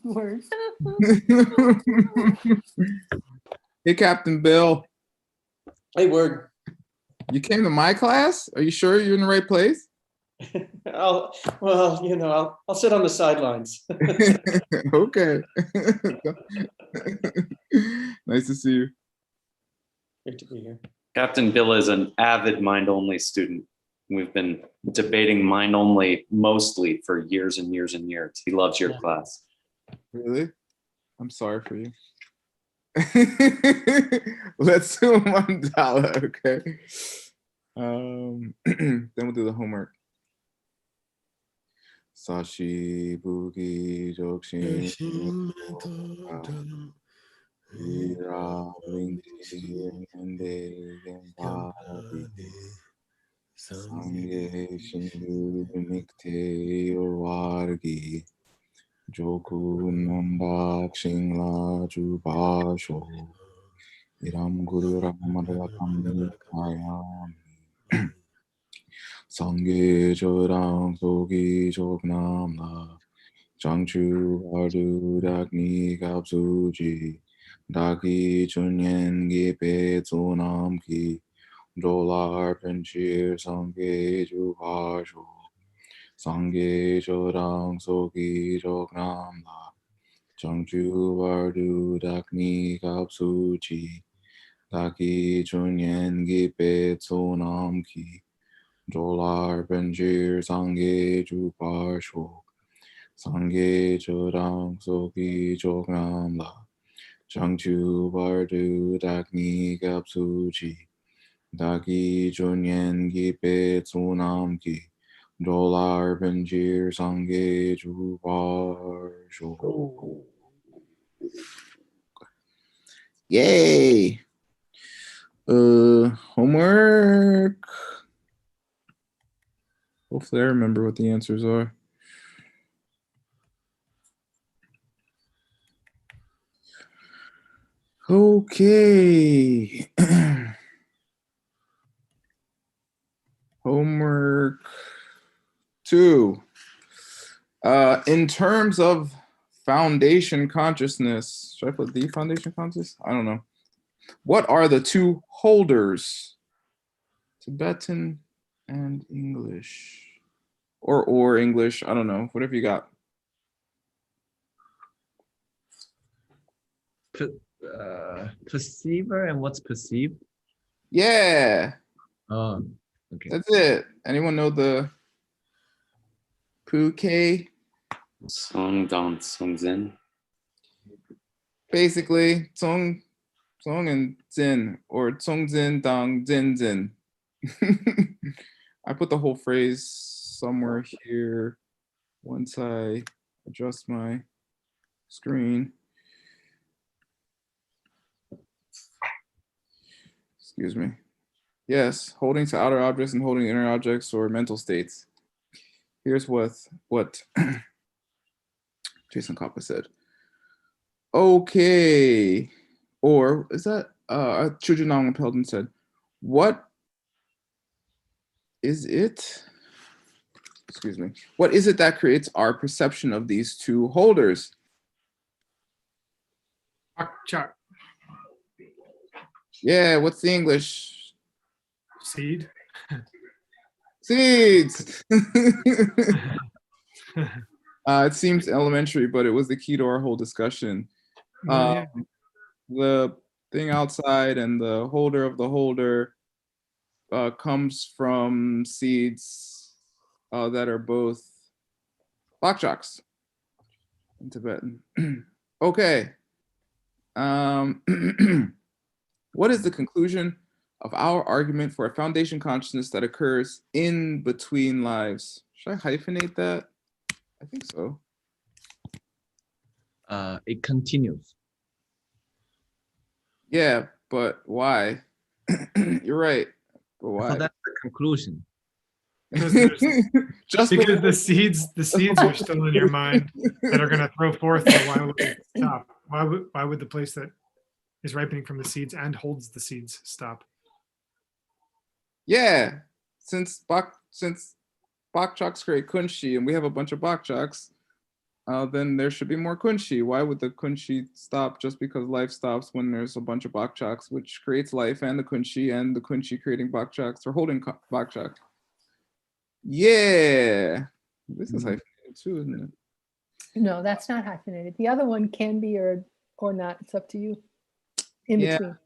Word. Hey, Captain Bill, Hey, Word. you came to my class? Are you sure you're in the right place? I'll sit on the sidelines. Okay. Nice to see you. Great to be here. Captain Bill is an avid mind-only student. We've been debating mind-only mostly for years and years and years. He loves your class. Really? I'm sorry for you. Let's do mandala, okay? Then we'll do the homework. Sashi Bugi Jokshin Ira Vinti Ende Gempadi Sange Shindu Nikte Wargi Joku Nanda Kshingla Jubasho Iram Guru Ramadala Kamni Ayam Sange Jorang Sogi Jognamna Changchu Ardu Dagni Kapsuji Daki Chunyen Gipe Tsunam Ki Jolar Penchir Sange Jubasho Sange Jorang Sogi Jognamna Changchu Ardu Dagni Kapsuji Daki Chunyen Gipe Tsunam Ki Jolar Benjir Sange Jupasho Sange Chodang Soki Chognamla Changchu Bardu Dakni Gapsuchi Daki Chunyen Gipe Tsunam Ki Jolar Benjir Sange Jupasho. Yay! Homework. Hopefully I remember what the answers are. Okay. Homework 2. In terms of foundation consciousness, should I put the foundation consciousness? I don't know. What are the two holders? Tibetan and English. Or English, I don't know. Whatever you got. Perceiver and what's perceived? Yeah. Oh, okay. That's it. Anyone know the Puke? Song Don Song Zen. Basically, Song and Zin, or Song Zin Dang Zin Zin. I put the whole phrase somewhere here once I adjust my screen. Excuse me. Yes, holding to outer objects and holding inner objects or mental states. Here's what Jason Koppa said. Okay. Or is that Chujinong Pelton said, what is it? Excuse me. What is it that creates our perception of these two holders? Chak. Yeah, what's the English? Seed. Seeds. It seems elementary, but it was the key to our whole discussion. Yeah. The thing outside and the holder of the holder comes from seeds that are both bakchaks in Tibetan. Okay. What is the conclusion of our argument for a foundation consciousness that occurs in between lives? Should I hyphenate that? I think so. It continues. Yeah, but why? You're right. But why? So that's the conclusion. Because Just because the seeds are still in your mind that are going to throw forth. So why would it stop? Why would the place that is ripening from the seeds and holds the seeds stop? Yeah, since bakchaks create kunshi and we have a bunch of bakchaks, then there should be more kunshi. Why would the kunshi stop just because life stops when there's a bunch of bakchaks, which creates life and the kunshi creating bakchaks or holding bakchak? Yeah, this is hyphenated too, isn't it? No, that's not hyphenated. The other one can be or not. It's up to you. In Yeah. between.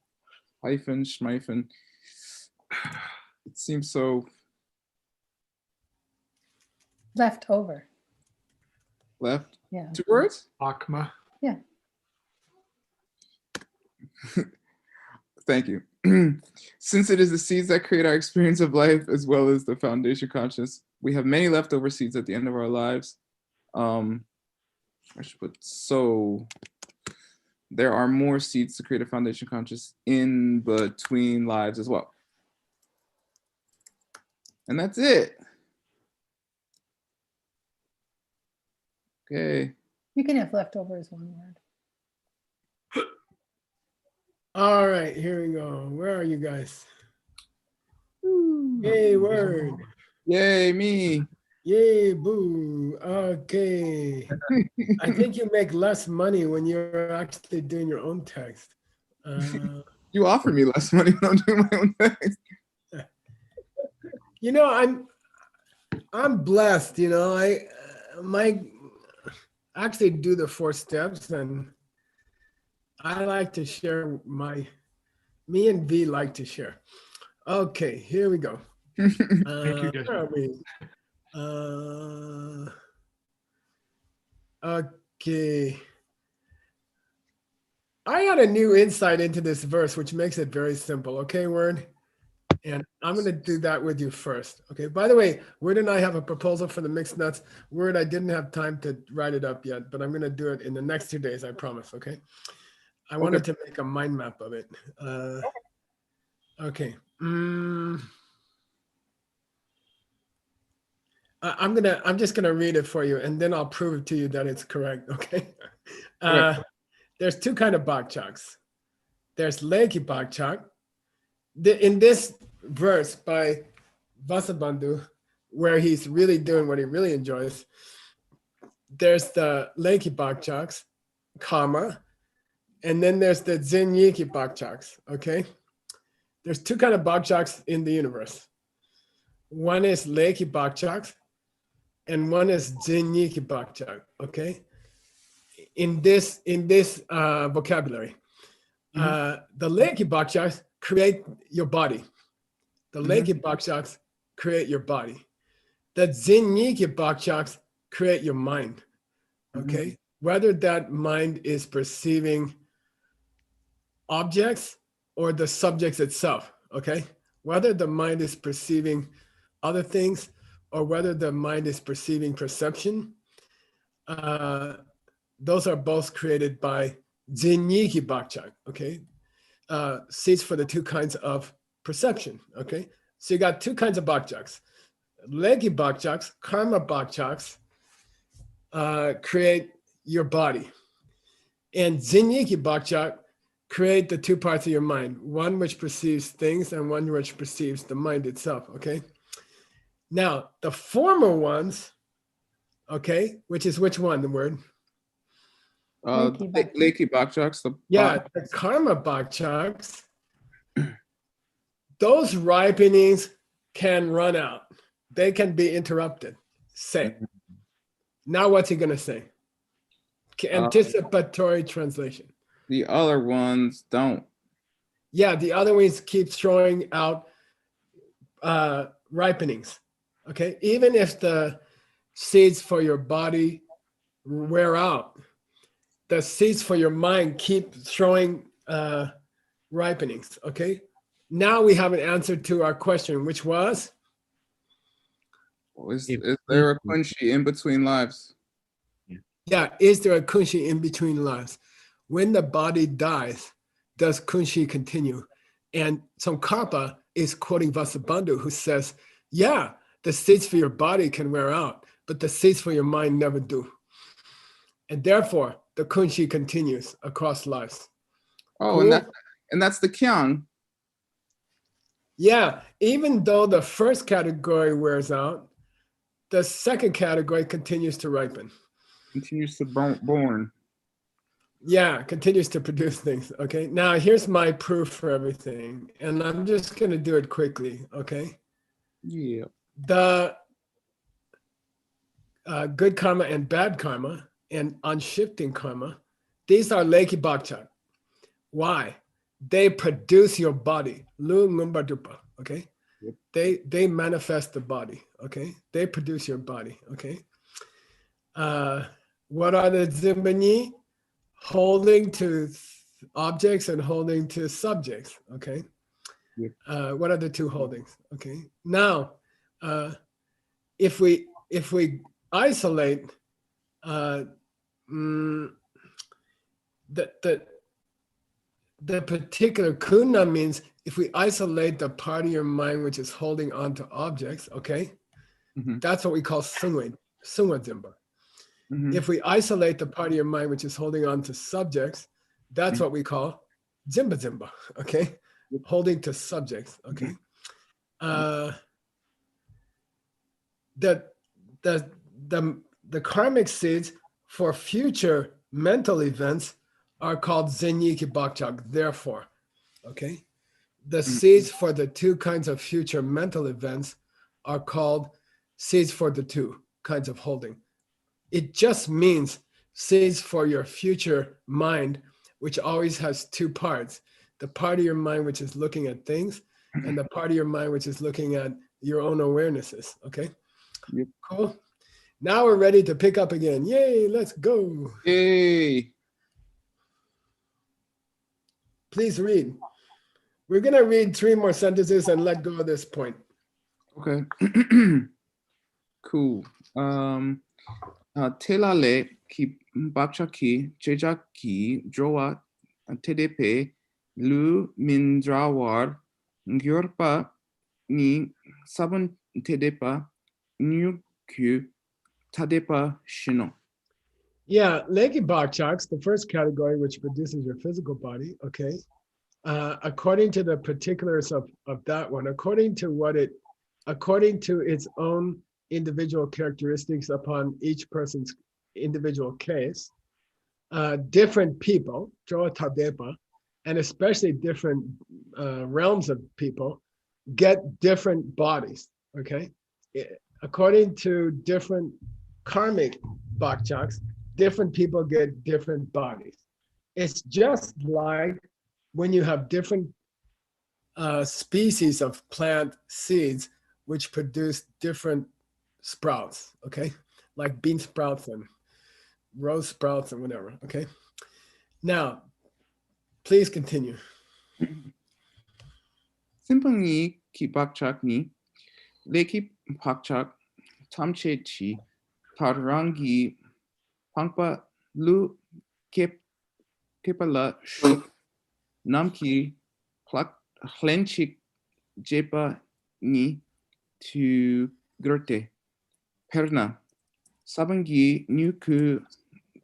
Hyphen, schmyphen. It seems so Left over. left. Yeah. 2 words? Akma. Thank you. Since it is the seeds that create our experience of life as well as the foundation conscious, we have many leftover seeds at the end of our lives. I should put so. There are more seeds to create a foundation conscious in between lives as well. And that's it. Okay. You can have leftover as one word. All right, here we go. Where are you guys? Yay, word. Yay, me. Yay, boo. Okay. I think you make less money when you're actually doing your own text. You offer me less money when I'm doing my own thing. You know, I'm blessed, you know. I actually do the 4 steps, and I like to share me and V like to share. Okay, here we go. Thank you, Where are we? Okay. I got a new insight into this verse, which makes it very simple. Okay, Word? And I'm going to do that with you first. Okay. By the way, Word and I have a proposal for the mixed nuts. Word, I didn't have time to write it up yet, but I'm going to do it in the next 2 days, I promise. Okay. I wanted to make a mind map of it. Okay. I'm just gonna read it for you, and then I'll prove it to you that it's correct. Okay. There's 2 kind of bakchaks. There's Leki bakchak. In this verse by Vasubandhu, where he's really doing what he really enjoys, there's the Leki bakchaks, karma, and then there's the Zenyiki bakchaks. Okay. There's 2 kind of bakchaks in the universe. One is Leki bakchaks, and one is Zenyiki bakchak. Okay, in this vocabulary, the Leki bakchaks create your body. The Leki bakchaks create your body. The Zenyiki bakchaks create your mind. Okay, whether that mind is perceiving objects or the subjects itself. Okay, whether the mind is perceiving other things or whether the mind is perceiving perception, those are both created by Zenyiki bakchak. Okay, seeds for the 2 kinds of perception. Okay, so you got 2 kinds of bakchaks. Leki bakchaks, karma bakchaks, create your body, and Zenyiki bakchak create the 2 parts of your mind, one which perceives things and one which perceives the mind itself. Okay. Now, the former ones, okay, which is which one, the word? Leki bakchaks. The karma bakchaks, those ripenings can run out. They can be interrupted. Say. Now what's he going to say? Anticipatory translation. The other ones don't. Yeah, the other ones keep throwing out ripenings. Okay, even if the seeds for your body wear out, the seeds for your mind keep throwing ripenings. Okay, now we have an answer to our question, which was? Is there a kunshi in between lives? Yeah, is there a kunshi in between lives? When the body dies, does kunshi continue? And Tsongkhapa is quoting Vasubandhu, who says, yeah, the seeds for your body can wear out, but the seeds for your mind never do. And therefore, the kunshi continues across lives. Oh, cool. and that's the kyang. Yeah, even though the first category wears out, the second category continues to ripen. Continues to born. Yeah, continues to produce things. Okay. Now here's my proof for everything, and I'm just gonna do it quickly. Okay. Yeah. The good karma and bad karma and unshifting karma, these are Leki Bakchak. Why? They produce your body. Lu Ngumba Dupa. Okay. Yep. They manifest the body. Okay. They produce your body. Okay. What are the Zimbani? Holding to objects and holding to subjects. Okay. Yep. What are the two holdings? Okay. Now, if we isolate the particular kuna, means if we isolate the part of your mind which is holding on to objects, okay, that's what we call sungwa zimba. If we isolate the part of your mind which is holding on to subjects, that's what we call zimba zimba, okay, holding to subjects, okay. The karmic seeds for future mental events are called Zenyiki Bakchak, therefore. Okay. The seeds for the two kinds of future mental events are called seeds for the two kinds of holding. It just means seeds for your future mind, which always has two parts. The part of your mind which is looking at things, and the part of your mind which is looking at your own awarenesses. Okay. Yep. Cool. Now we're ready to pick up again. Yay, let's go. Yay. Please read. We're going to read 3 more sentences and let go of this point. Okay. Cool. Telale ki bakchaki jejaki joa TDP lu mindrawar ngyorpa ni sabun tedepa new q tadepa shino. Yeah, Leki Bakchaks, the first category, which produces your physical body, okay? According to the particulars of that one, according to its own individual characteristics upon each person's individual case, different people, Joa Tadepa, and especially different realms of people, get different bodies, okay? According to different karmic bakchaks, different people get different bodies. It's just like when you have different species of plant seeds which produce different sprouts, okay? Like bean sprouts and rose sprouts and whatever, okay? Now, please continue. Simply ki bakchak ni leki bakchak tamche chi tarangi pangpa lu kepala shuk namki hlenchik jepa ni tu grte perna sabangi nuku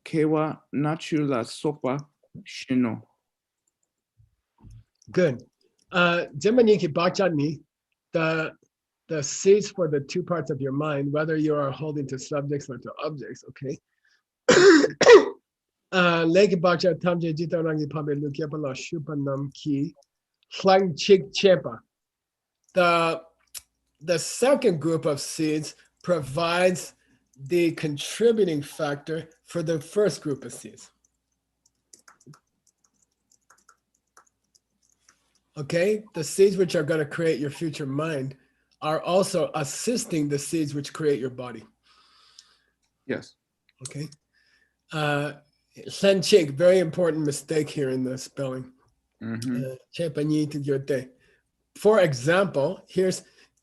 kewa nachula sopa shino. Good. Jimaniki Bachani, the seeds for the two parts of your mind, whether you are holding to subjects or to objects, okay? Leki Bacha Tamje Jitarangi Pabe Lukepala Shupanam Ki Hlang Chik Chepa. The second group of seeds provides the contributing factor for the first group of seeds. Okay, the seeds which are going to create your future mind are also assisting the seeds which create your body. Yes. Okay. Senchik, very important mistake here in the spelling. For example,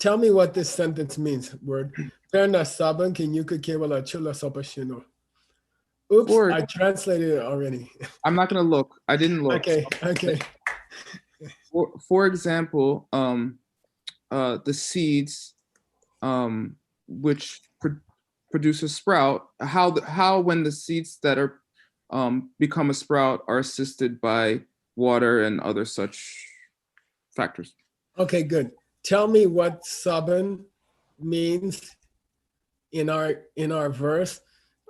tell me what this sentence means. Word. Oops, I translated it already. I'm not going to look. I didn't look. Okay. For example, the seeds which produce a sprout, how when the seeds that are become a sprout are assisted by water and other such factors. Okay, good. Tell me what saban means in our verse.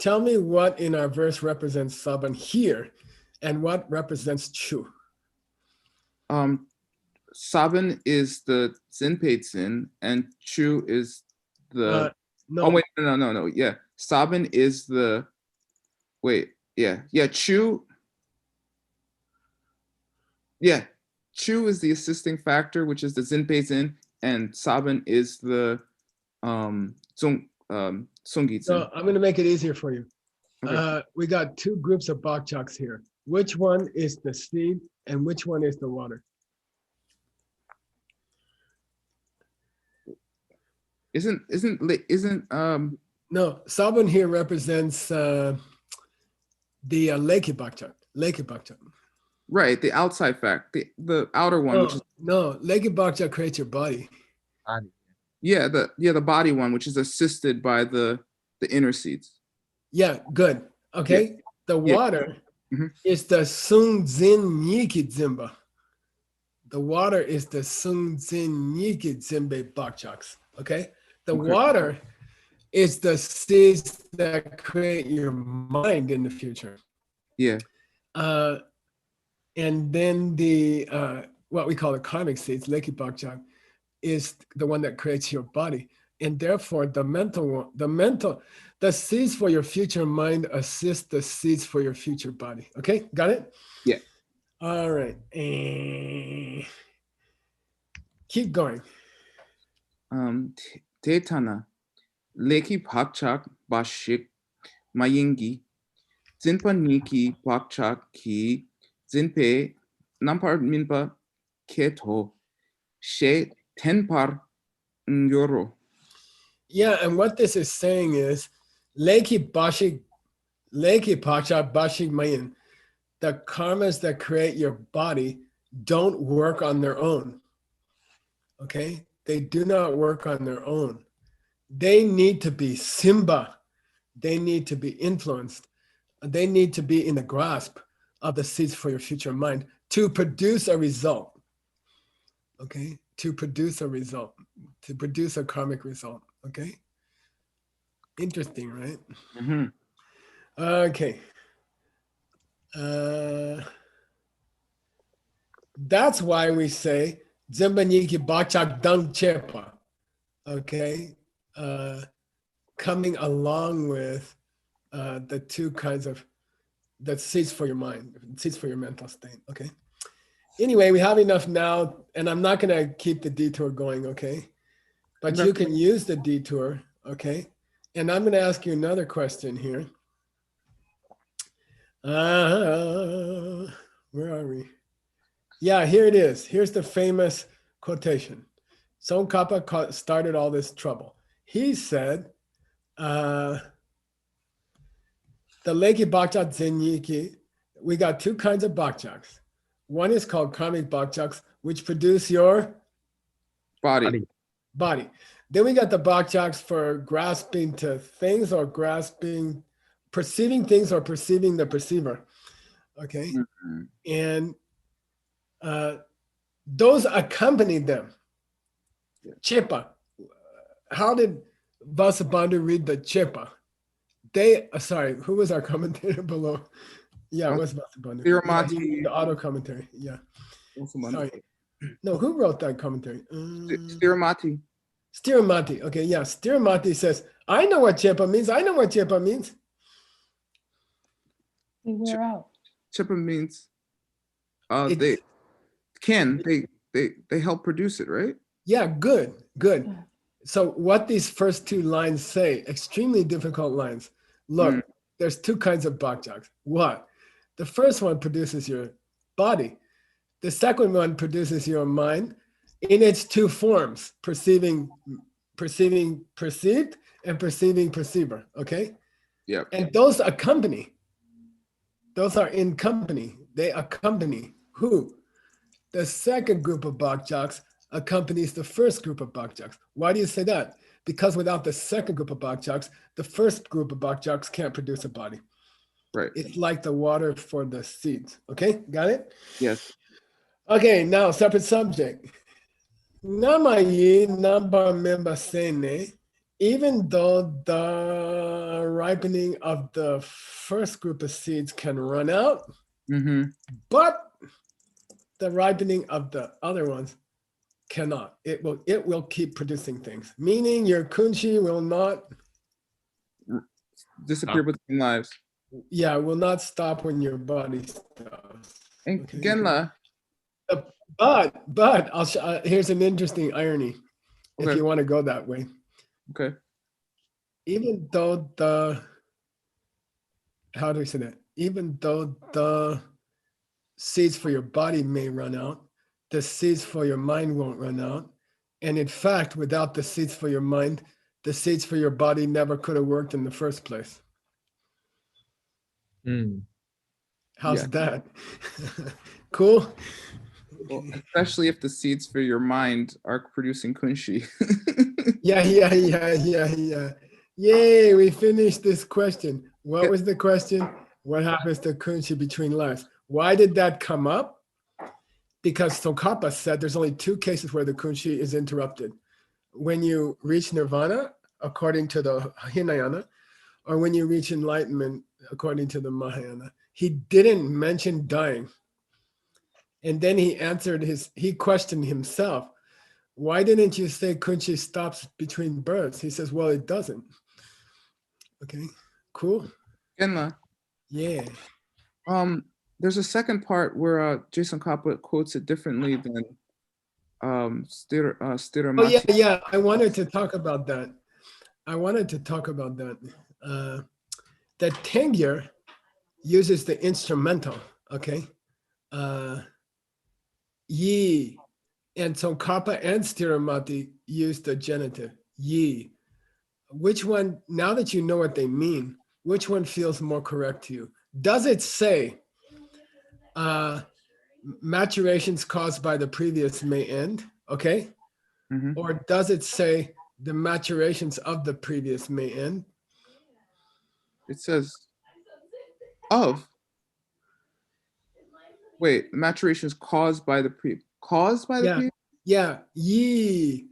tell me what in our verse represents Saban here and what represents Chu. Sabin is the Zinpeizin and Chu is the. No, Oh wait, no. Yeah, Sabin is the. Wait, yeah. Chu. Yeah, Chu is the assisting factor, which is the Zinpeizin, and Sabin is the Sungizin. so I'm going to make it easier for you. Okay. We got two groups of bok choks here. Which one is the seed and which one is the water? Isn't No, Saban here represents the Lakey bok chok. Lakey bok chok. right, the outside fact, the outer one, which is No, Lakey bok chok creates your body. Body. the body one, which is assisted by the inner seeds. Yeah, good. Okay. The Yeah. water Mhm. is the Sung Zin Yiki Zimba. The water is the Sung Zin Yiki Zimbe bok choks. Okay. The Okay. water is the seeds that create your mind in the future. Yeah. And then the what we call the karmic seeds, Lakey bok chok, is the one that creates your body. And therefore the seeds for your future mind assist the seeds for your future body. Okay, got it? Yeah. All right. Keep going. Tetana, Leki Pakchak Bashik Mayingi, Zinpaniki Pakchak Ki, Zinpe, Nampar Minpa Keto, She Tenpar Nyoro. Yeah, and what this is saying is Leki Pakchak Bashik Mayin, the karmas that create your body don't work on their own. Okay? They do not work on their own. They need to be Simba. They need to be influenced. They need to be in the grasp of the seeds for your future mind to produce a result. Okay? To produce a result, to produce a karmic result. Okay? Interesting, right? Mhm. Okay. That's why we say Zimbaniki Bachak Dang Chepa. Okay. Coming along with the two kinds of the seeds for your mind, seeds for your mental state. Okay. Anyway, we have enough now, and I'm not going to keep the detour going. Okay. But you can use the detour. Okay. And I'm going to ask you another question here. Where are we? Yeah, here it is. Here's the famous quotation. Tsongkhapa started all this trouble. He said, the Leki Bachak Zenyiki, we got two kinds of bakchaks. One is called karmic bakchaks, which produce your Body. body. Then we got the bakchaks for grasping to things or perceiving things or perceiving the perceiver. Okay. Mhm. And those accompanied them. Chepa. How did Vasubandhu read the Chepa? Sorry, who was our commentator below? Yeah, it was Vasubandhu. Thirumathy. The auto commentary. Yeah. Also Sorry. No, who wrote that commentary? Thirumathy. Stiramati. Okay, yeah. Stiramati says, I know what Chepa means. I know what Chepa means. They wear out. Chipa means It's- they help produce it, right? Yeah, good. Yeah. So what these first two lines say, extremely difficult lines. Look, there's two kinds of bakchaks. What? The first one produces your body. The second one produces your mind in its two forms, perceiving perceived and perceiving perceiver. Okay? Yep. And those accompany. Those are in company. They accompany who? The second group of bakchaks accompanies the first group of bakchaks. Why do you say that? Because without the second group of bakchaks, the first group of bakchaks can't produce a body. Right. It's like the water for the seeds. Okay, got it? Yes. Okay, now separate subject. Namayi namba memba sene even though the ripening of the first group of seeds can run out, Mm-hmm. but the ripening of the other ones cannot. It will keep producing things, meaning your kunshi will not, Disappear between lives. will not stop when your body stops. And Okay. Genla, But here's an interesting irony, if Okay. you want to go that way. okay. Even though how do I say that? Even though the seeds for your body may run out, the seeds for your mind won't run out. And in fact, without the seeds for your mind, the seeds for your body never could have worked in the first place. Mm. How's Yeah. that? Cool. Well, especially if the seeds for your mind are producing kunshi. Yeah. Yay, we finished this question. What was the question? What happens to kunshi between lives? Why did that come up? Because Tsongkhapa said there's only two cases where the kunshi is interrupted. When you reach nirvana, according to the Hinayana, or when you reach enlightenment, according to the Mahayana. He didn't mention dying. And then he questioned himself. Why didn't you say kunshi stops between births? He says, well, it doesn't. Okay, cool. Genla, Yeah. there's a second part where Jason Kappa quotes it differently than Stiramatsu. Oh, yeah. I wanted to talk about that. The Tengyur uses the instrumental, okay? Yi and Tsongkhapa and Stiramati use the genitive, yi. Which one, now that you know what they mean, which one feels more correct to you? Does it say maturations caused by the previous may end, okay? Mhm. Or does it say the maturations of the previous may end? It says of. Wait, maturation is caused by the caused by the Yeah. pre. Yeah, ye.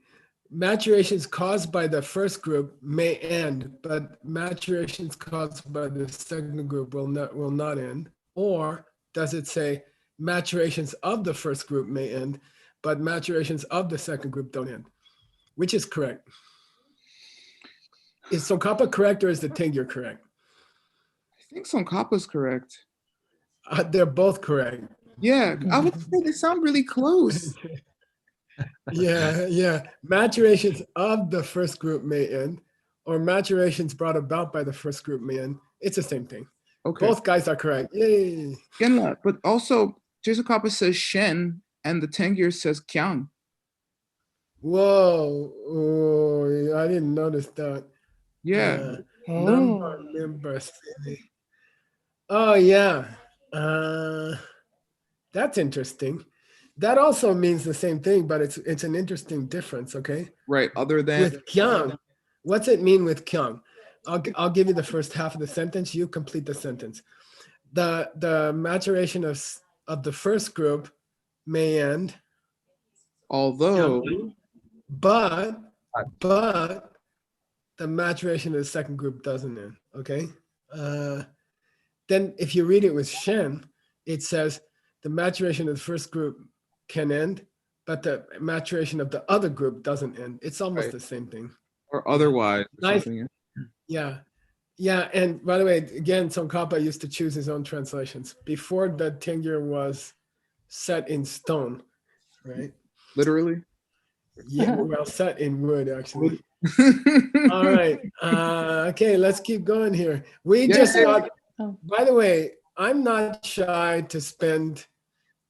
Maturations caused by the first group may end, but maturations caused by the second group will not end. Or does it say maturations of the first group may end, but maturations of the second group don't end? Which is correct? Is Tsongkhapa correct or is the Tengyur correct? I think Tsongkhapa's correct. They're both correct. Yeah, I would say they sound really close. Yeah. Maturations of the first group may end, or maturations brought about by the first group may end. It's the same thing. Okay. Both guys are correct. Yay. Genla, but also Jason Kappa says Shen and the Tengyur says Kyang. Whoa. Oh, I didn't notice that. Yeah. Number city. Oh, yeah. That's interesting. That also means the same thing, but it's an interesting difference, okay? Right. Other than With Kyang, what's it mean with Kyang? I'll give you the first half of the sentence. You complete the sentence. The maturation of the first group may end, although but the maturation of the second group doesn't end. Okay. Then if you read it with Shen, it says the maturation of the first group can end, but the maturation of the other group doesn't end. It's almost Right. the same thing. or otherwise. or Nice. something. Yeah. Yeah. And by the way, again, Tsongkhapa used to choose his own translations before the Tengyur was set in stone, right? Literally. Yeah, well, set in wood, actually. All right. Okay, let's keep going here. We just Yeah. got, Oh. by the way, I'm not shy to spend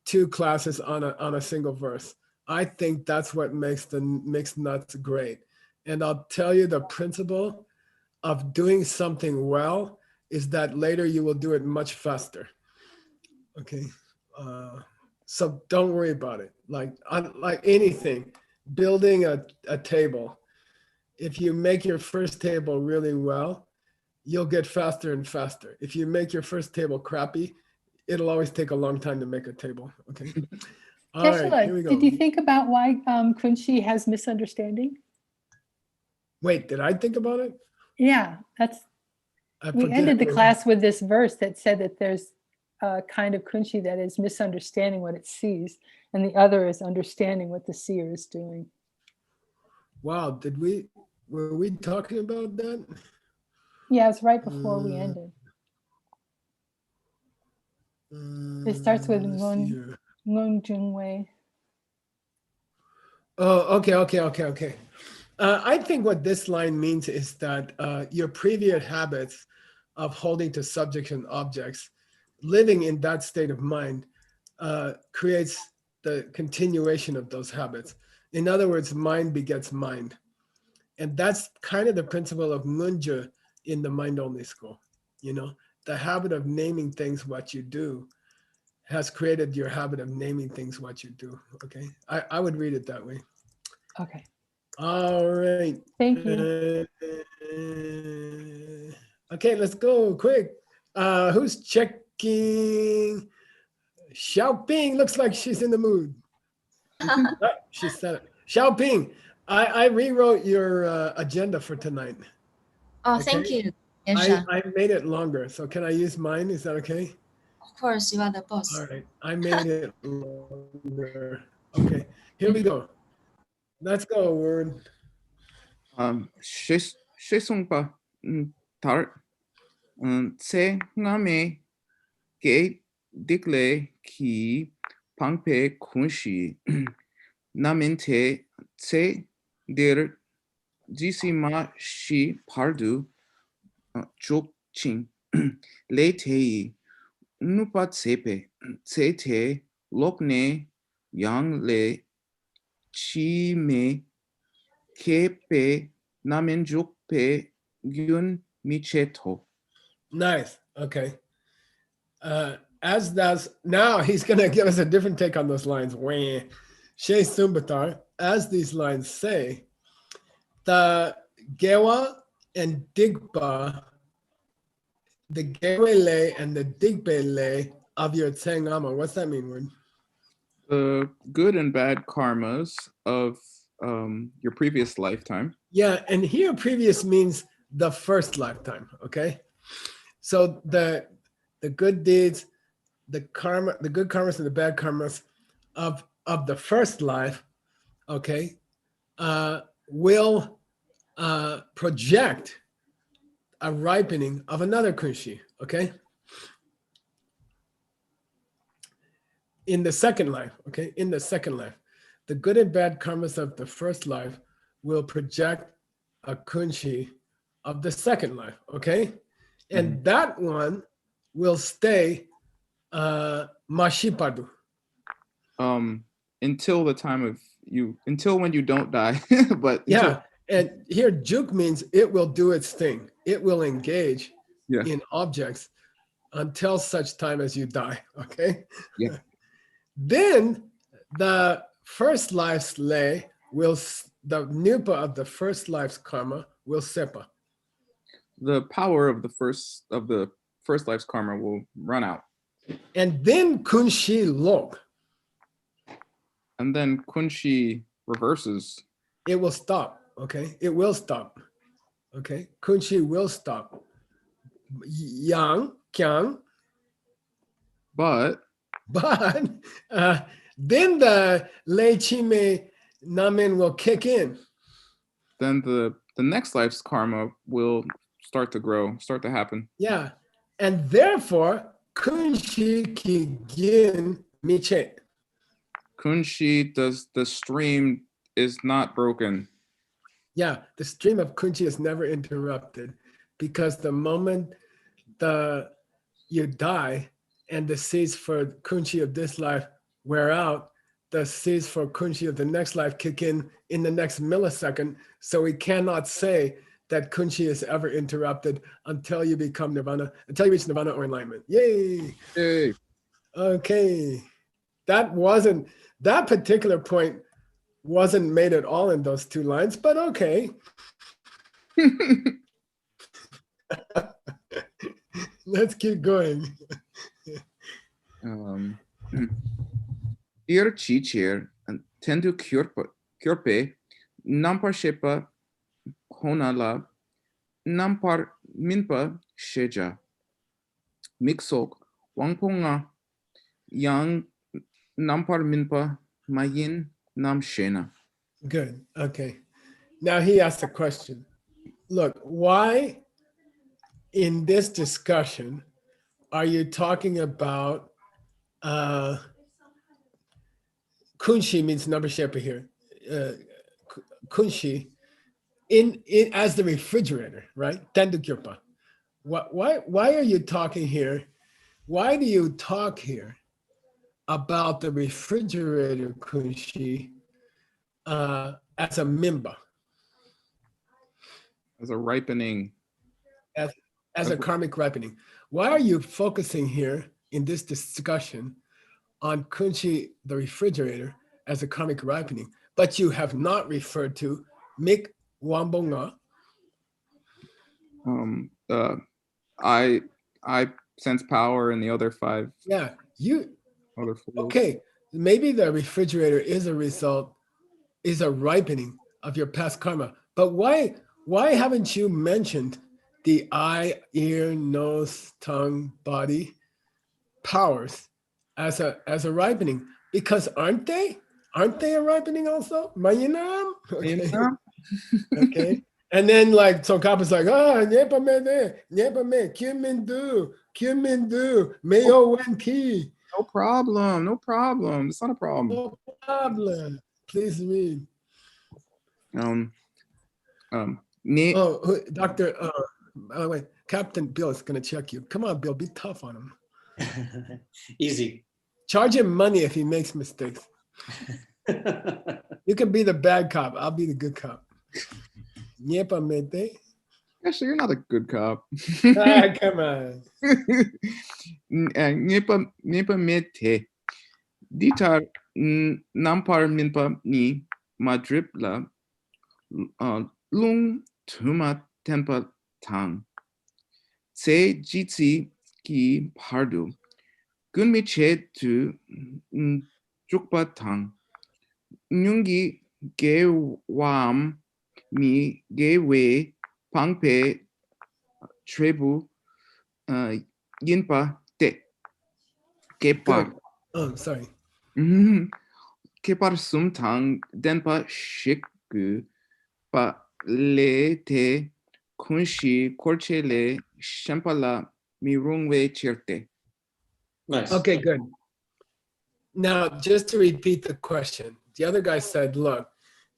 2 classes on a single verse. I think that's what makes the mixed nuts great. And I'll tell you, the principle of doing something well is that later you will do it much faster. Okay. So don't worry about it. Like anything, building a table, if you make your first table really well, you'll get faster and faster. If you make your first table crappy, it'll always take a long time to make a table. Okay. All right, here we Tesla, go. did you think about why Kunshi has misunderstanding? Wait, did I think about it? Yeah, we forget ended the how- class with this verse that said that there's a kind of kunshi that is misunderstanding what it sees, and the other is understanding what the seer is doing. Wow, were we talking about that? Yeah, it's right before we Mm. ended. It starts with Let's see Ngon here. Jungwei. Oh, okay. I think what this line means is that your previous habits of holding to subjects and objects, living in that state of mind, creates the continuation of those habits. In other words, mind begets mind. And that's kind of the principle of Ngunja in the mind-only school. You know, the habit of naming things what you do has created your habit of naming things what you do. Okay, I would read it that way. Okay, All right. thank you. Okay, let's go quick. Who's checking? Xiaoping looks like she's in the mood. She said it. Xiaoping, I rewrote your agenda for tonight. Oh, thank Okay. you, Yansha. I made it longer, so can I use mine? Is that okay? Of course, you are the boss. All right, I made it longer. Okay, here we go. Let's go, word. 쉐송바 달 세 ngame ge dikle ki pangpe kunshi naminte se der jisima shi pardu chokching letei nupat sepe sete lokne yang le chi me kepe namen jukpe gyun micheto. Nice. Okay. As that's now he's gonna give us a different take on those lines. Wah. Shea Sumbatar, as these lines say, the Gewa and Digba, the Gewele and the Digbele of your Tsengama. What's that mean, word? The good and bad karmas of your previous lifetime. Yeah, and here previous means the first lifetime. Okay, so the good deeds, the karma, the good karmas and the bad karmas of the first life, okay, will project a ripening of another kunshi. Okay, in the second life. Okay, in the second life, the good and bad karmas of the first life will project a kunshi of the second life, okay? And that one will stay mashipadu. Until the time of until when you don't die. But Yeah, and here juk means it will do its thing. It will engage in objects until such time as you die, okay? Yeah. Then the first life's lay will, the nipa of the first life's karma will sepa. the power of the first life's karma will run out. And then kunshi lok, And then kunshi reverses. it will stop, okay? It will stop, okay? Kunshi will stop. Yang, kyang, But then the lei chime namen will kick in. then the next life's karma will start to grow, start to happen. Yeah, and therefore kunshi kigin miche. Kunshi the stream is not broken. Yeah, the stream of kunshi is never interrupted because the moment you die and the seeds for kunshi of this life wear out, the seeds for kunshi of the next life kick in the next millisecond. So we cannot say that kunshi is ever interrupted until you become nirvana, until you reach nirvana or enlightenment. Yay! Hey. Okay, that particular point wasn't made at all in those two lines, but okay. Let's keep going. Ir chichir tendu kyorpe nampar shepa honala nampar minpa sheja miksok wangponga yang nampar minpa mayin nam shena. Good. Okay. Now he asked a question. Look, why in this discussion are you talking about kunshi means number shape here. Kunshi in as the refrigerator, right? Tendukyopa. Why are you talking here? Why do you talk here about the refrigerator kunshi as a member, As a ripening. as a karmic ripening? Why are you focusing here in this discussion on kunshi, the refrigerator, as a karmic ripening, but you have not referred to mik wambonga? I sense power in the other 5 Yeah, other 4. okay. Maybe the refrigerator is a result, is a ripening of your past karma. But why haven't you mentioned the eye, ear, nose, tongue, body powers as a ripening? Because aren't they a ripening also? Mayinam? Okay. Okay. And then like Tsongkapa's like, nyepa me, Kim do, Mayo wen ki. No problem. It's not a problem. No problem. Please read. Ni Doctor, by the way, Captain Bill is gonna check you. Come on, Bill, be tough on him. Easy. Charge him money if he makes mistakes. You can be the bad cop. I'll be the good cop. Nyepa mete. Actually, you're not a good cop. Come on. Nipa mete. Ditar nampar minpa ni madripla lung tuma tempa tang. Se jitsi ki pardu. Gunmi che tu jukpa tang. Nyungi ge wam mi ge we pangpe trebu yinpa te. Kepar. Oh, sorry. Kepar sumtang denpa shikgu pa le te kunshi korche le shempala mirungwe chirte. Nice. Okay, good. Now, just to repeat the question, the other guy said, look,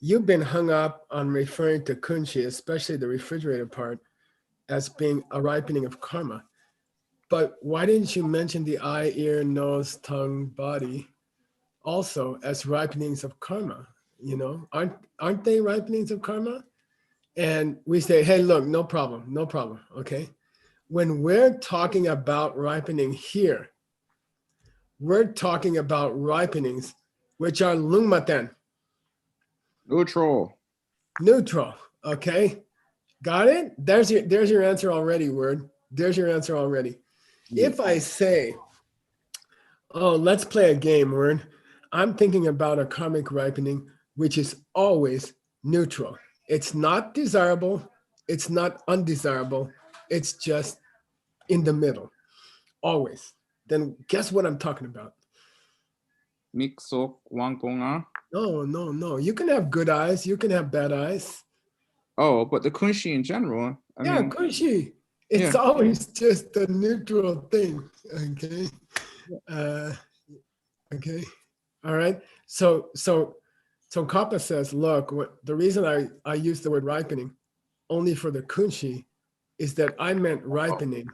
you've been hung up on referring to kunshi, especially the refrigerator part, as being a ripening of karma. But why didn't you mention the eye, ear, nose, tongue, body also as ripenings of karma? You know, aren't they ripenings of karma? And we say, hey, look, no problem, okay? When we're talking about ripening here, we're talking about ripenings, which are lungmaten, Neutral. okay? Got it? There's your answer already, word. There's your answer already. If I say, oh, let's play a game, word, I'm thinking about a karmic ripening, which is always neutral. It's not desirable. It's not undesirable. It's just in the middle, always. Then guess what I'm talking about? Miksok wangponga. No. You can have good eyes. You can have bad eyes. Oh, but the kunshi in general. I mean, kunshi. It's always just a neutral thing. Okay. Okay. All right. So Kappa says, look, the reason I use the word ripening only for the kunshi is that I meant ripening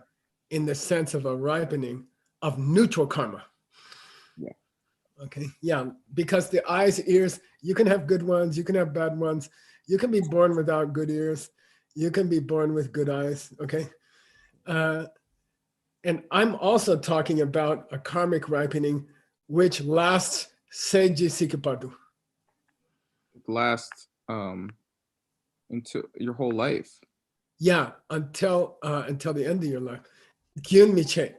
in the sense of a ripening of neutral karma. Yeah. Okay. Yeah. Because the eyes, ears, you can have good ones, you can have bad ones. You can be born without good ears. You can be born with good eyes. Okay. And I'm also talking about a karmic ripening which lasts seiji sikipadu. Last into your whole life. Yeah, until the end of your life. Gyun miche.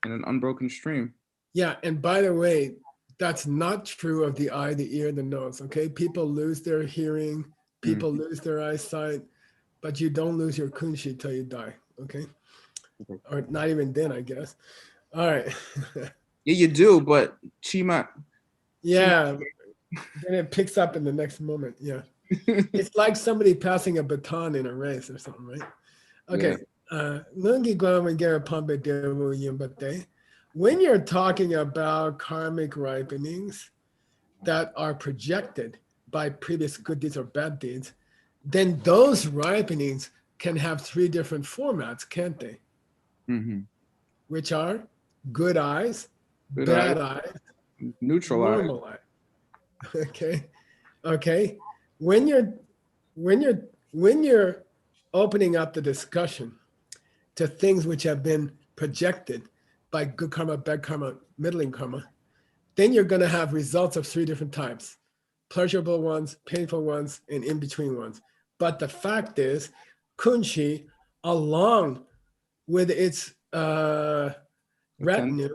In an unbroken stream. Yeah, and by the way, that's not true of the eye, the ear, the nose. Okay, people lose their hearing. People lose their eyesight, but you don't lose your kunshi till you die. Okay. Okay. Or not even then, I guess. All right. Yeah, you do, but Chima. Yeah. Then it picks up in the next moment. Yeah. It's like somebody passing a baton in a race or something, right? Okay. Nungi Guam Gara Pambe Devu Yimbate. When you're talking about karmic ripenings that are projected by previous good deeds or bad deeds, then those ripenings can have three different formats, can't they? Mm-hmm. Which are good eyes, Good bad eyes, eyes, neutral eye. normal eye. Okay. When you're opening up the discussion to things which have been projected by good karma, bad karma, middling karma, then you're going to have results of three different types: pleasurable ones, painful ones, and in between ones. But the fact is, kunshi, along with its retinue,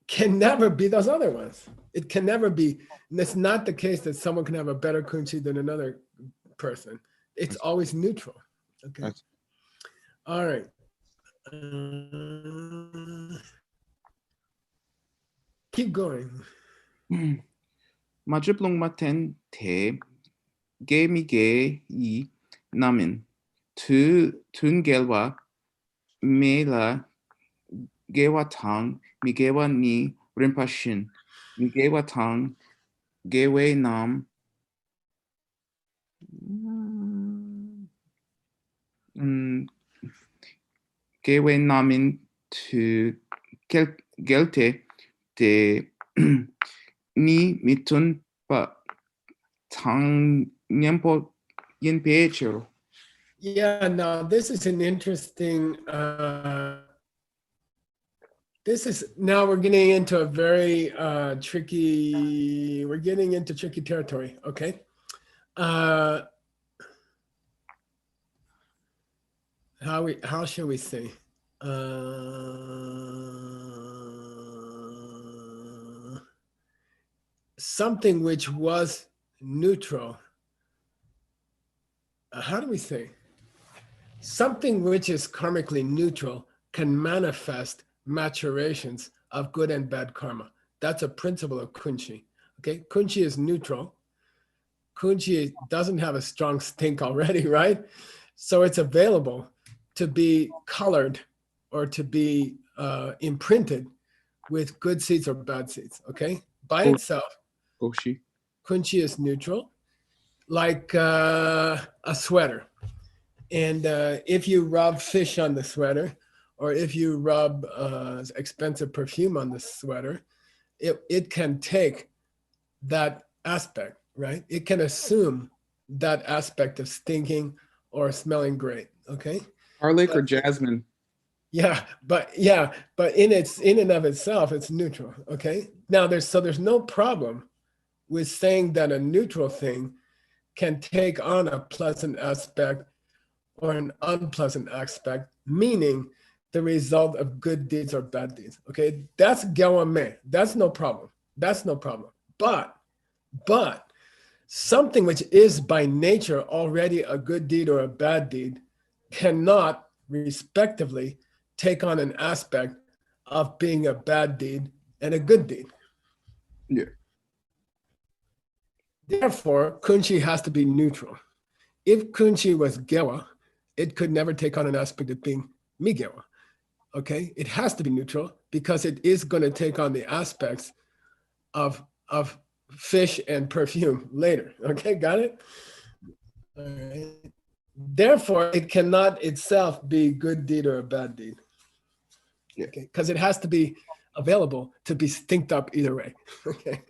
can never be those other ones. It can never be. And it's not the case that someone can have a better kunchi than another person. It's always neutral. Okay. That's- All right. Keep going. 마주블롱 마텐 대 게미게 이 나민 둔겔와 메라 게와 탕 미게와 니 림파신 미게와 탕 게웨 남 게웨 남인 두 겔테 데 니 미툰 바 장년포 인페이처로. Yeah, now this is an interesting, now we're getting into a very we're getting into tricky territory, okay? How shall we say? Something which was neutral. How do we say? Something which is karmically neutral can manifest maturations of good and bad karma. That's a principle of kunchi. Okay, kunchi is neutral. Kunchi doesn't have a strong stink already, right? So it's available to be colored or to be imprinted with good seeds or bad seeds. Okay, by itself, Goshi. kunchi is neutral, like a sweater. And if you rub fish on the sweater, or if you rub expensive perfume on the sweater, it can take that aspect, right? It can assume that aspect of stinking or smelling great, okay? Garlic or jasmine? Yeah, but in and of itself, it's neutral, okay? Now there's no problem with saying that a neutral thing can take on a pleasant aspect or an unpleasant aspect, meaning the result of good deeds or bad deeds. Okay, that's gewame. That's no problem. That's no problem. But something which is by nature already a good deed or a bad deed cannot respectively take on an aspect of being a bad deed and a good deed. Yeah. Therefore, kunchi has to be neutral. If kunchi was gewa, it could never take on an aspect of being migewa. Okay, it has to be neutral because it is going to take on the aspects of fish and perfume later. Okay, got it? All right. Therefore, it cannot itself be good deed or a bad deed. Yeah. Okay, because it has to be available to be stinked up either way. Okay,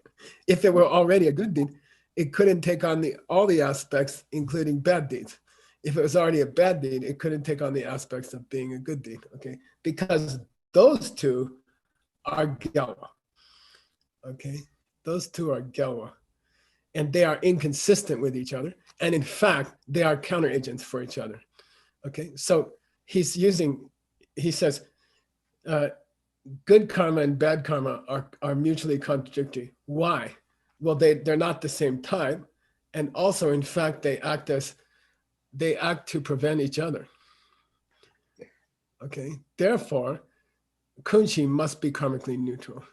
if it were already a good deed, it couldn't take on all the aspects, including bad deeds. If it was already a bad deed, it couldn't take on the aspects of being a good deed, okay? Because those two are gyawa, okay? Those two are gyawa, and they are inconsistent with each other. And in fact, they are counteragents for each other, okay? So he says, good karma and bad karma are mutually contradictory. Why? Well, they're not the same type, And also, in fact, they act to prevent each other. Okay, therefore, kunchi must be karmically neutral.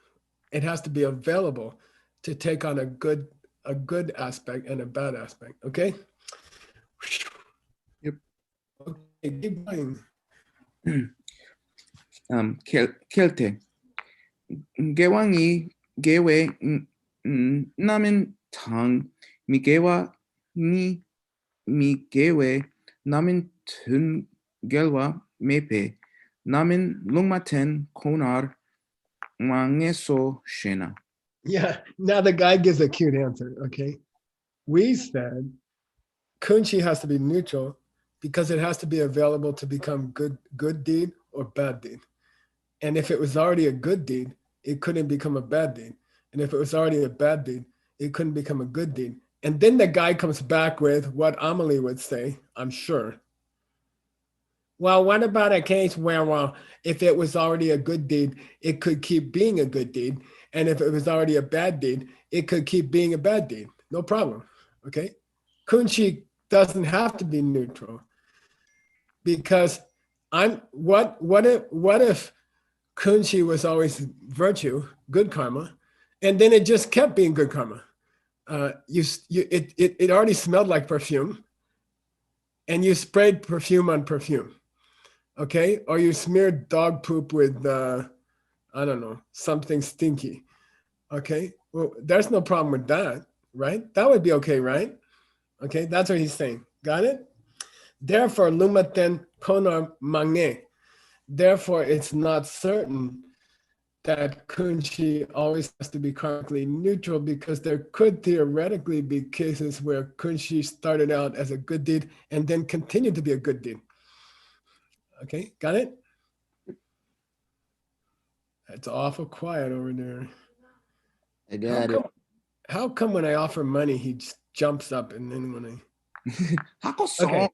It has to be available to take on a good aspect and a bad aspect. Okay. Yep. Okay, keep going. 켈테 개왕이 개외 남인 탕 미개와 니 미개외 남인 튼 gelwa mepe namin lungmaten konar mangeso shena. Yeah, now the guy gives a cute answer. Okay, we said kunchi has to be neutral because it has to be available to become good deed or bad deed. And if it was already a good deed, it couldn't become a bad deed. And if it was already a bad deed, it couldn't become a good deed. And then the guy comes back with what Amelie would say, I'm sure. Well, what about a case where, well, if it was already a good deed, it could keep being a good deed. And if it was already a bad deed, it could keep being a bad deed. No problem. Okay. Kunchi doesn't have to be neutral because what if kunchi was always virtue, good karma, and then it just kept being good karma? It already smelled like perfume, and you sprayed perfume on perfume. Okay, or you smeared dog poop with I don't know, something stinky. Okay, well, there's no problem with that, right? That would be okay, right? Okay, that's what he's saying. Got it? Therefore, lumaten konar mange. Therefore, it's not certain that kunchi always has to be karmically neutral because there could theoretically be cases where kunchi started out as a good deed and then continued to be a good deed. Okay, got it? It's awful quiet over there. I got it. How come when I offer money, he just jumps up and then when I... Okay.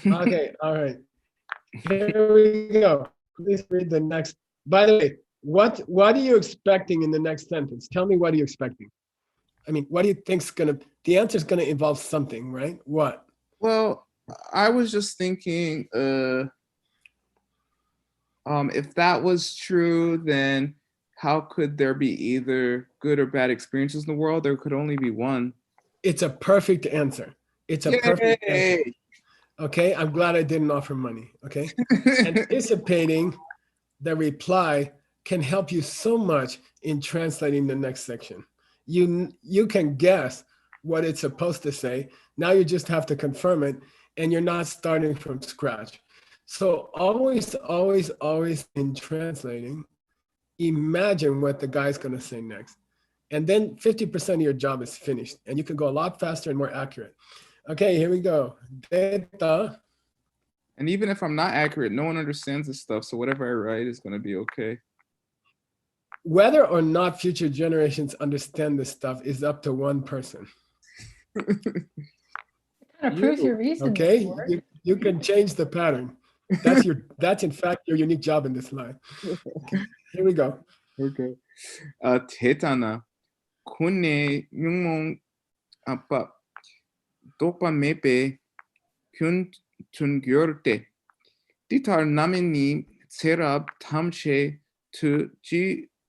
Okay, all right. Here we go. Please read the next. By the way, what are you expecting in the next sentence? Tell me, what are you expecting? I mean, what do you think's the answer's gonna involve something, right? What? Well, I was just thinking, if that was true, then how could there be either good or bad experiences in the world? There could only be one. It's a perfect answer. It's a perfect answer. Okay, I'm glad I didn't offer money. Okay, anticipating the reply can help you so much in translating the next section. You can guess what it's supposed to say. Now you just have to confirm it, and you're not starting from scratch. So always, always, always in translating, imagine what the guy's going to say next. And then 50% of your job is finished, and you can go a lot faster and more accurate. Okay, here we go. Data. And even if I'm not accurate, no one understands this stuff. So whatever I write is going to be okay. Whether or not future generations understand this stuff is up to one person. Kind of proves your reason. Okay, you can change the pattern. That's in fact your unique job in this life. Okay, here we go. Okay. 대타나 군내 육몽 아빠 똑바 메베 균 둔겨때 디탈 나메니 세랍 탐셰 투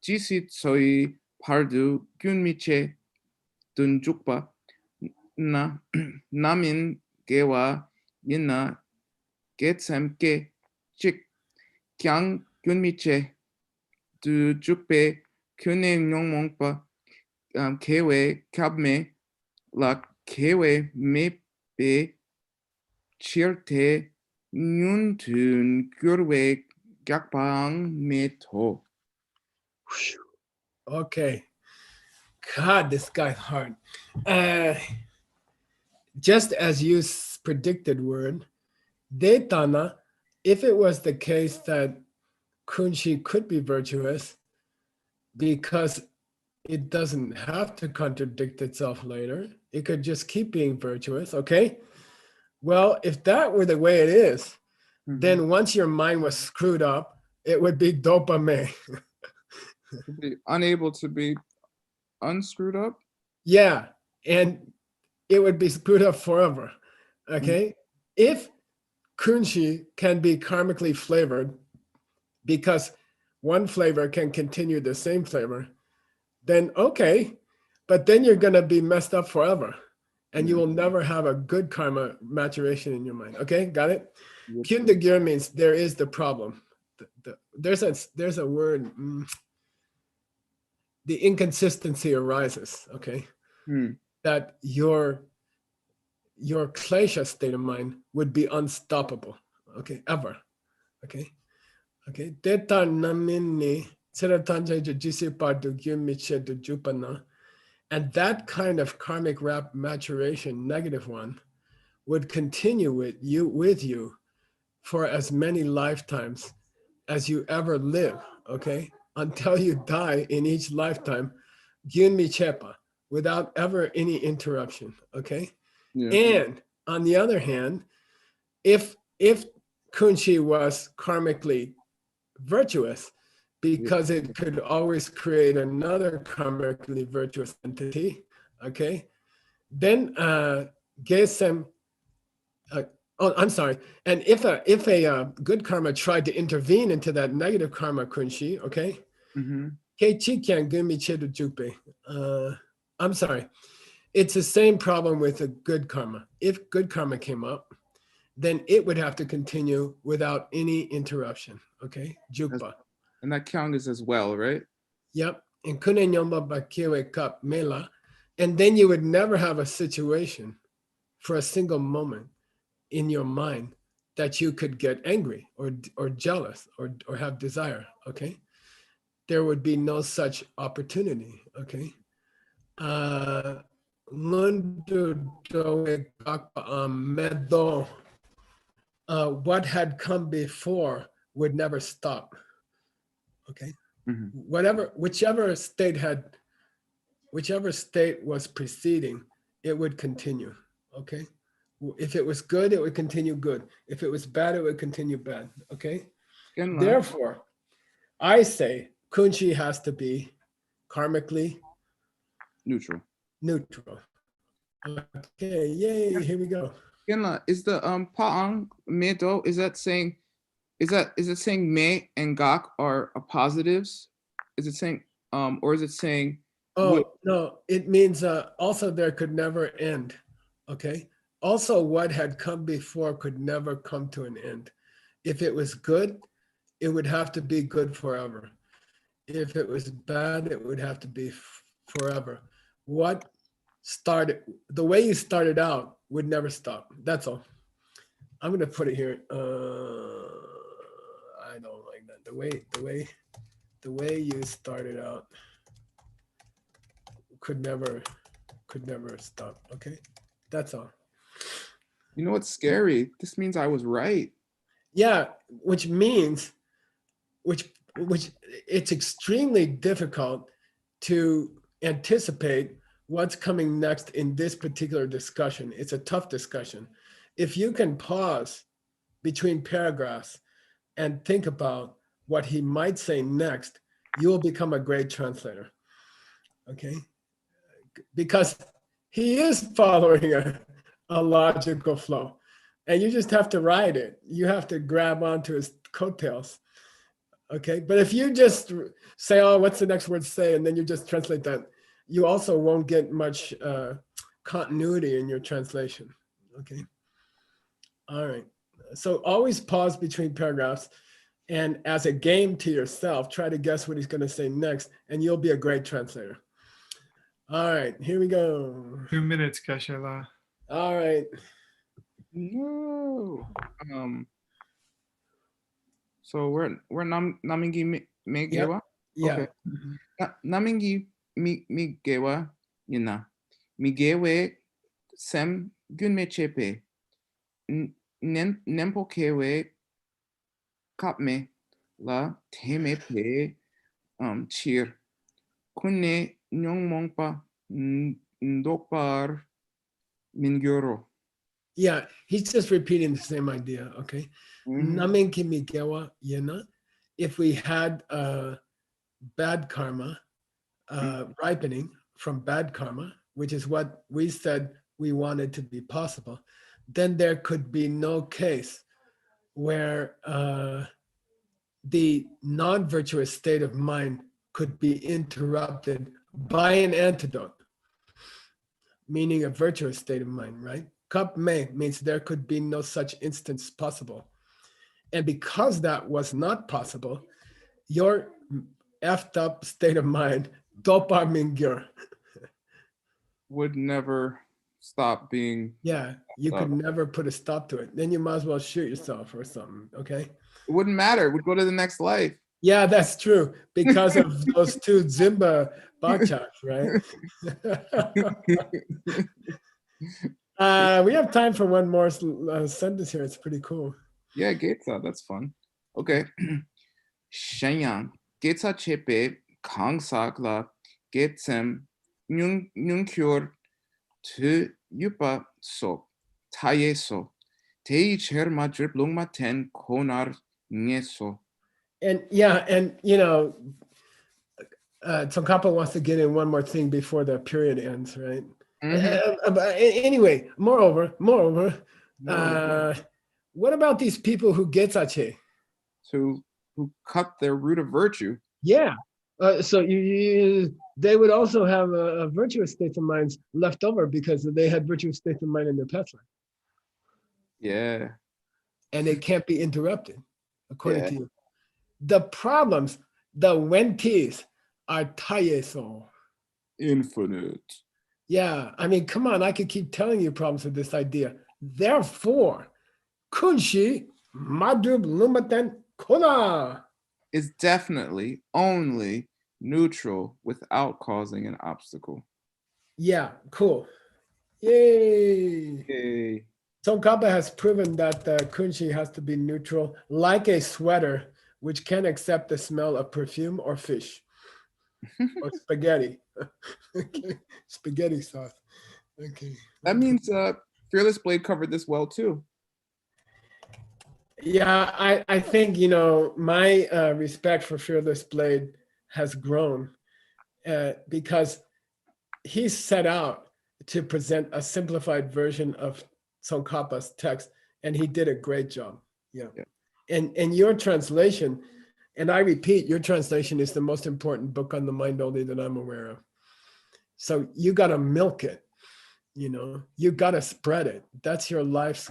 지시 소이 파르두 균미체 둔죽바 나 나민 게와 이나 게참게 직강 균미체 두 죽배 균의 용몽바 개외 갑메 라 개외 메베 치르테 윤둔 교외 각방 메토. Okay. God, this guy's hard. Just as you predicted, word, detana, if it was the case that kunchi could be virtuous because it doesn't have to contradict itself later. It could just keep being virtuous, okay? Well, if that were the way it is, then once your mind was screwed up, it would be dopamine. Be unable to be unscrewed up? Yeah, and it would be screwed up forever. Okay. If kunshi can be karmically flavored because one flavor can continue the same flavor, then okay. But then you're going to be messed up forever and you will never have a good karma maturation in your mind. Okay. Got it? Kyundagir means there is the problem. There's a word, the inconsistency arises, okay? That your klesha state of mind would be unstoppable, okay, ever, okay? Okay, Teta namini tseratanja jisipadu gyumiche jupana. And that kind of karmic maturation, negative one, would continue with you for as many lifetimes as you ever live, okay? Until you die in each lifetime, gyunmi chepa, without ever any interruption, okay? And on the other hand, if kunshi was karmically virtuous, because it could always create another karmically virtuous entity, okay? Then gesem, oh, I'm sorry. And if a good karma tried to intervene into that negative karma kunshi, okay? I'm sorry. It's the same problem with a good karma. If good karma came up, then it would have to continue without any interruption, okay? Jupa. And that counts as well, right? Yep. And kunenyomba bakiwe kap mela. And then you would never have a situation for a single moment in your mind that you could get angry or jealous or have desire, okay? There would be no such opportunity, okay? What had come before would never stop, okay? Whichever state was preceding, it would continue, okay? If it was good, it would continue good. If it was bad, it would continue bad, okay? Therefore, I say kunshi has to be karmically neutral. Okay, yay, here we go. Is the paang medo, is it saying me and gak are positives? Is it saying or is it saying no, it means also there could never end, okay? Also, what had come before could never come to an end. If it was good, it would have to be good forever. If it was bad, it would have to be forever. The way you started out would never stop. That's all. I'm gonna put it here. I don't like that. The way you started out could never stop. Okay, that's all. You know what's scary? This means I was right. Yeah, which means it's extremely difficult to anticipate what's coming next in this particular discussion. It's a tough discussion. If you can pause between paragraphs and think about what he might say next, you will become a great translator, okay? Because he is following a logical flow, and you just have to ride it. You have to grab onto his coattails, okay? But if you just say, oh, what's the next word say, and then you just translate that, you also won't get much continuity in your translation, okay? All right, so always pause between paragraphs, and as a game to yourself, try to guess what he's gonna say next, and you'll be a great translator. All right, here we go. 2 minutes, Kashala. All right. No. So we're namingi megewa. Yeah. Okay. Namingi migewa yuna. Migewe sem gunme chepe. Nempo kewe kapme la teme pe cheer. Kunne nyong mongpa ndokpar mingyoro. Yeah, he's just repeating the same idea, okay? Namen kimigewa yena. If we had bad karma ripening from bad karma, which is what we said we want it to be possible, then there could be no case where the non-virtuous state of mind could be interrupted by an antidote, meaning a virtuous state of mind, right? Kap me means there could be no such instance possible. And because that was not possible, your effed up state of mind, dopamine, Would never stop being. yeah, you could never put a stop to it. Then you might as well shoot yourself or something, okay? It wouldn't matter. We'd go to the next life. Yeah, that's true, because of those two Zimba bakchaks, right? We have time for one more sentence here. It's pretty cool. Yeah, Getza, that's fun. Okay. Shenyang, Getza chepe, Kangsakla, Getsem, Nyunkyur, Tu Yupa so, Taye so, Tei Cherma Driplungma ten Konar Nyeso. And yeah, and you know, Tsongkhapa wants to get in one more thing before the period ends, right? But anyway, moreover, what about these people who getzache? Who cut their root of virtue. Yeah, so they would also have a virtuous state of mind left over because they had virtuous state of mind in their past life, Yeah. and it can't be interrupted, according to you. The problems, the wentis, are tayeso. Infinite. Yeah, I mean, come on, I could keep telling you problems with this idea. Therefore, kunshi madub lumaten kona. Is definitely only neutral without causing an obstacle. Yeah, cool. Yay. Yay. Tsongkhapa has proven that the kunshi has to be neutral, like a sweater, which can accept the smell of perfume or fish or spaghetti. Okay. Spaghetti sauce. Okay. That means Fearless Blade covered this well too. Yeah, I think, you know, my respect for Fearless Blade has grown because he set out to present a simplified version of Tsongkhapa's text, and he did a great job. Yeah. And your translation, and I repeat, your translation is the most important book on the mind only that I'm aware of. So you got to milk it, you know, you got to spread it. That's your life's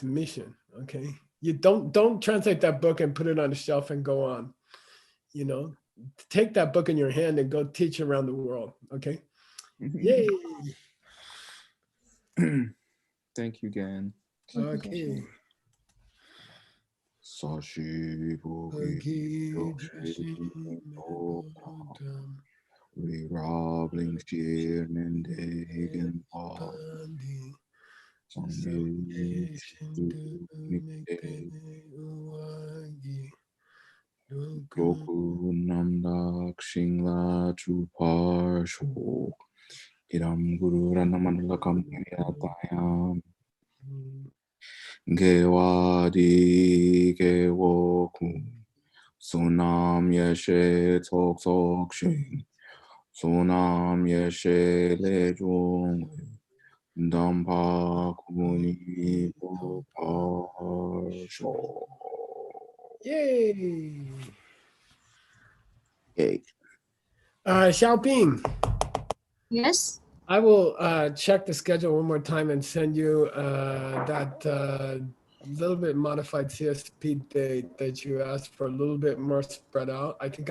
mission. Okay. You don't translate that book and put it on the shelf and go on, you know, take that book in your hand and go teach around the world. Okay. Yay. Thank you, Gan. Okay. Sashi we robbling sheer and degen Goku Namdak Shingla Chupar Shok Iram Guru Ranamanala Kamyatayam Gewadi Gewoku Sunam Yeshe Tok Sok Shing Sunam Yeshe Lejung Dampa Kuni Popar Shok. Yay. Yay. Xiaoping, Yes. I will check the schedule one more time and send you that little bit modified CSP date that you asked for, a little bit more spread out. I think